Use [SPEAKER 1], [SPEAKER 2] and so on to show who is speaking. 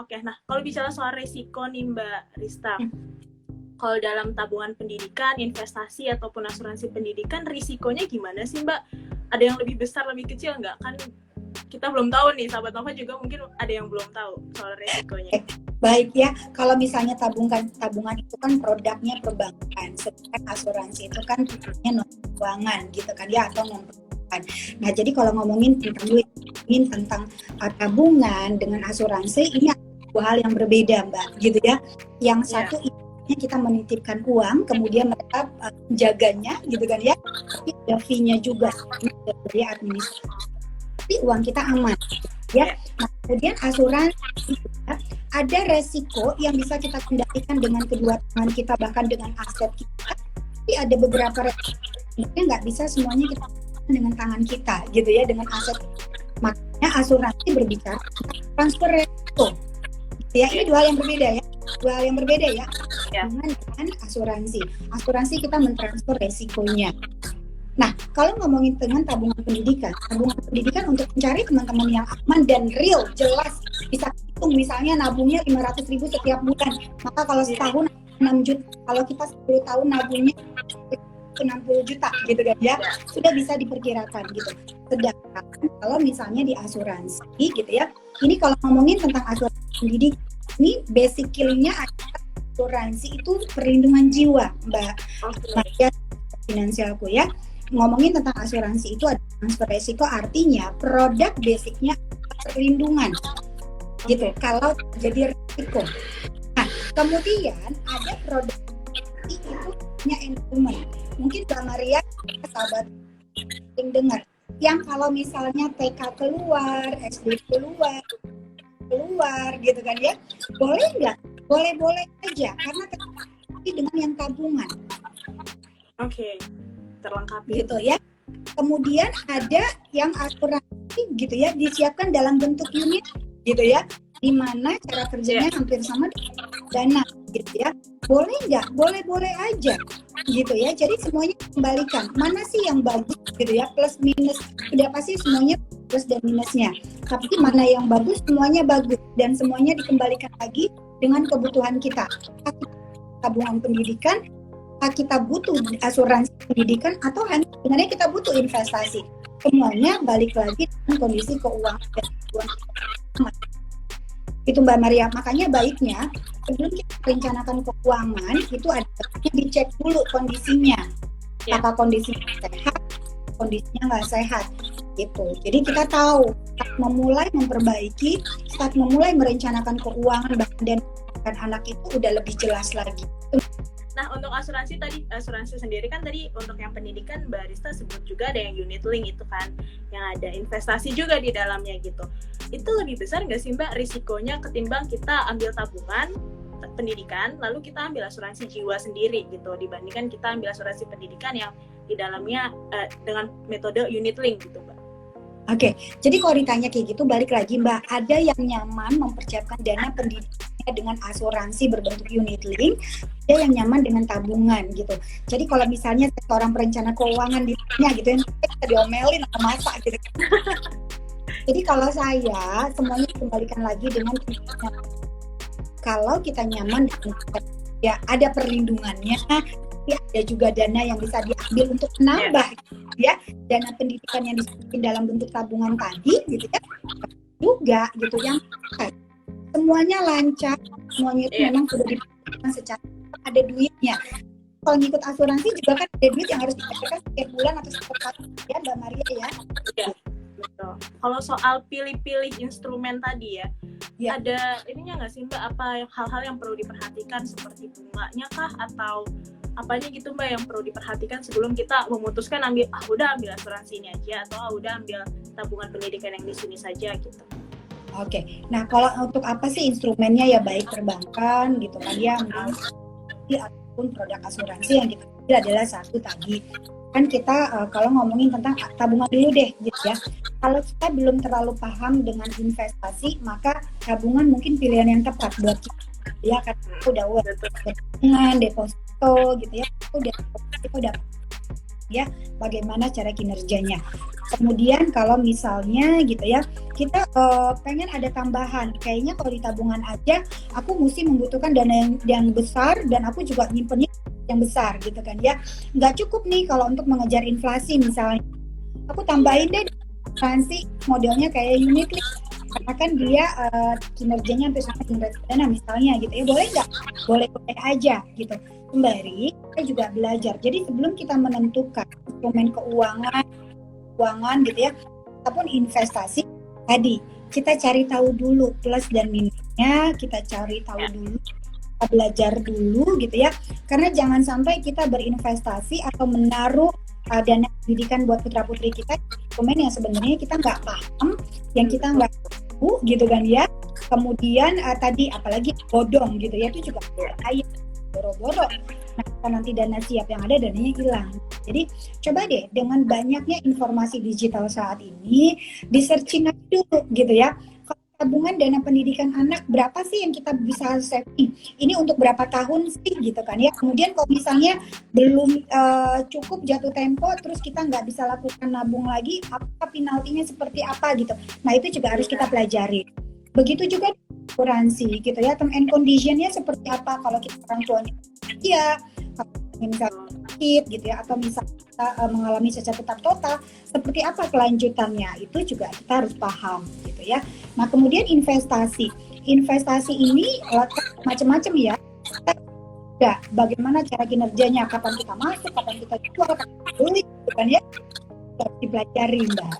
[SPEAKER 1] Oke, nah kalau bicara soal resiko nih Mbak Rista, kalau dalam tabungan pendidikan, investasi ataupun asuransi pendidikan, risikonya gimana sih Mbak? Ada yang lebih besar, lebih kecil nggak? Kan kita belum tahu nih, sahabat Nova juga mungkin ada yang belum tahu soal resikonya.
[SPEAKER 2] Baik ya, kalau misalnya tabungan itu kan produknya perbankan, sedangkan asuransi itu kan non keuangan gitu kan ya, atau non perbankan. Nah jadi kalau ngomongin tentang tabungan dengan asuransi, ini dua hal yang berbeda Mbak, gitu ya. Yang satu kita menitipkan uang, kemudian mereka menjaganya gitu kan ya, tapi ada fee-nya juga dari administrasi, tapi uang kita aman ya. Nah, kemudian asuransi ada resiko yang bisa kita kendalikan dengan kedua tangan kita, bahkan dengan aset kita, tapi ada beberapa resiko yang nggak bisa semuanya kita dengan tangan kita gitu ya, dengan aset. Makanya asuransi berbicara transfer resiko ya, ini dua hal yang berbeda ya dengan asuransi kita mentransfer resikonya. Nah, kalau ngomongin dengan tabungan pendidikan untuk mencari teman-teman yang aman dan real, jelas, bisa hitung misalnya nabungnya 500.000 setiap bulan, maka kalau setahun 6 juta, kalau kita 10 tahun nabungnya 60 juta gitu kan ya, sudah bisa diperkirakan gitu. Sedangkan kalau misalnya di asuransi gitu ya, ini kalau ngomongin tentang asuransi pendidikan, ini basically-nya asuransi itu perlindungan jiwa Mbak Maria finansialku ya. Ngomongin tentang asuransi itu ada transfer resiko, artinya produk basicnya perlindungan gitu kalau terjadi resiko. Nah kemudian ada produk itu punya endowment, mungkin Mbak Maria sahabat yang dengar, yang kalau misalnya TK keluar, SD keluar gitu kan ya, boleh nggak? Boleh aja, karena dengan yang tabungan.
[SPEAKER 1] Oke. Terlengkapi
[SPEAKER 2] gitu ya. Kemudian ada yang asuransi gitu ya, disiapkan dalam bentuk unit gitu ya, di mana cara kerjanya hampir sama dengan dana gitu ya. Boleh nggak? Boleh aja gitu ya. Jadi semuanya kembalikan. Mana sih yang bagus gitu ya, plus minus. Sudah pasti semuanya plus dan minusnya. Tapi mana yang bagus, semuanya bagus dan semuanya dikembalikan lagi dengan kebutuhan kita. Tabungan pendidikan, kita butuh asuransi pendidikan, atau hanya sebenarnya kita butuh investasi, semuanya balik lagi dengan kondisi keuangan dan itu Mbak Maria. Makanya baiknya sebelum kita rencanakan keuangan itu ada dicek dulu kondisinya, apa kondisinya sehat, kondisinya nggak sehat gitu. Jadi kita tahu saat memulai memperbaiki, saat memulai merencanakan keuangan dan anak itu udah lebih jelas lagi.
[SPEAKER 1] Nah, untuk asuransi sendiri kan tadi untuk yang pendidikan Mbak Rista sebut juga ada yang unit link itu kan, yang ada investasi juga di dalamnya gitu. Itu lebih besar nggak sih Mbak risikonya ketimbang kita ambil tabungan pendidikan lalu kita ambil asuransi jiwa sendiri gitu, dibandingkan kita ambil asuransi pendidikan yang di dalamnya dengan metode unit link gitu Mbak?
[SPEAKER 2] Oke, jadi kalau ditanya kayak gitu, balik lagi Mbak, ada yang nyaman mempersiapkan dana pendidikannya dengan asuransi berbentuk unit link, ada yang nyaman dengan tabungan gitu. Jadi kalau misalnya seorang perencana keuangan ditanya gitu, yang kita diomelin atau masak gitu. Jadi kalau saya, semuanya dikembalikan lagi dengan kalau kita nyaman dengan, ya ada perlindungannya, tapi ada juga dana yang bisa diambil untuk menambah ya dana pendidikan yang disebutkan dalam bentuk tabungan tadi gitu ya, juga gitu yang semuanya lancar, semuanya itu memang sudah diperhatikan secara ada duitnya. Kalau ngikut asuransi juga kan ada duit yang harus dibayarkan setiap bulan atau setiap tahun ya Mbak Maria ya.
[SPEAKER 1] Iya, betul. Kalau soal pilih-pilih instrumen tadi ya, ada ininya nggak sih Mbak, apa hal-hal yang perlu diperhatikan seperti bunganya kah atau apanya gitu Mbak yang perlu diperhatikan sebelum kita memutuskan udah ambil asuransi ini aja atau udah ambil tabungan pendidikan yang di sini saja gitu.
[SPEAKER 2] Oke, nah kalau untuk apa sih instrumennya ya, baik perbankan gitu kan ya, ataupun produk asuransi yang kita pilih adalah satu tadi kan kita kalau ngomongin tentang tabungan dulu deh gitu ya. Kalau kita belum terlalu paham dengan investasi, maka tabungan mungkin pilihan yang tepat buat kita ya, karena udah tabungan, deposito gitu ya, itu udah ya, bagaimana cara kinerjanya. Kemudian kalau misalnya gitu ya, kita pengen ada tambahan, kayaknya kalau di tabungan aja aku mesti membutuhkan dana yang besar dan aku juga nyimpennya yang besar gitu kan ya. Nggak cukup nih kalau untuk mengejar inflasi misalnya. Aku tambahin deh asuransi modelnya kayak unit link, karena kan dia kinerjanya hampir sama dengan reksadana misalnya gitu ya. Boleh nggak? Boleh aja gitu. Sembari kita juga belajar. Jadi sebelum kita menentukan instrumen keuangan gitu ya, ataupun investasi tadi, kita cari tahu dulu plus dan minusnya, kita cari tahu dulu, kita belajar dulu gitu ya. Karena jangan sampai kita berinvestasi atau menaruh dana pendidikan buat putra-putri kita instrumen yang sebenarnya kita nggak paham, yang kita nggak tahu gitu kan ya. Kemudian tadi apalagi bodong gitu ya, itu juga bahaya, boro-boro. Nah, nanti dana siap yang ada dananya hilang. Jadi coba deh dengan banyaknya informasi digital saat ini, di searching aja dulu gitu ya. Kalau tabungan dana pendidikan anak berapa sih yang kita bisa saving? Ini untuk berapa tahun sih gitu kan ya. Kemudian kalau misalnya belum cukup jatuh tempo, terus kita nggak bisa lakukan nabung lagi, apa penaltinya seperti apa gitu. Nah itu juga harus kita pelajari. Begitu juga asuransi gitu ya, term and conditionnya seperti apa kalau kita orang tuanya dia, kalau misalnya sakit gitu ya, atau misalnya kita mengalami cacat tetap total, seperti apa kelanjutannya, itu juga kita harus paham gitu ya. Nah kemudian investasi ini macam-macam ya. Ya, bagaimana cara kinerjanya, kapan kita masuk, kapan kita jual, kapan kita beli, gitu kan ya, harus dipelajari Mbak.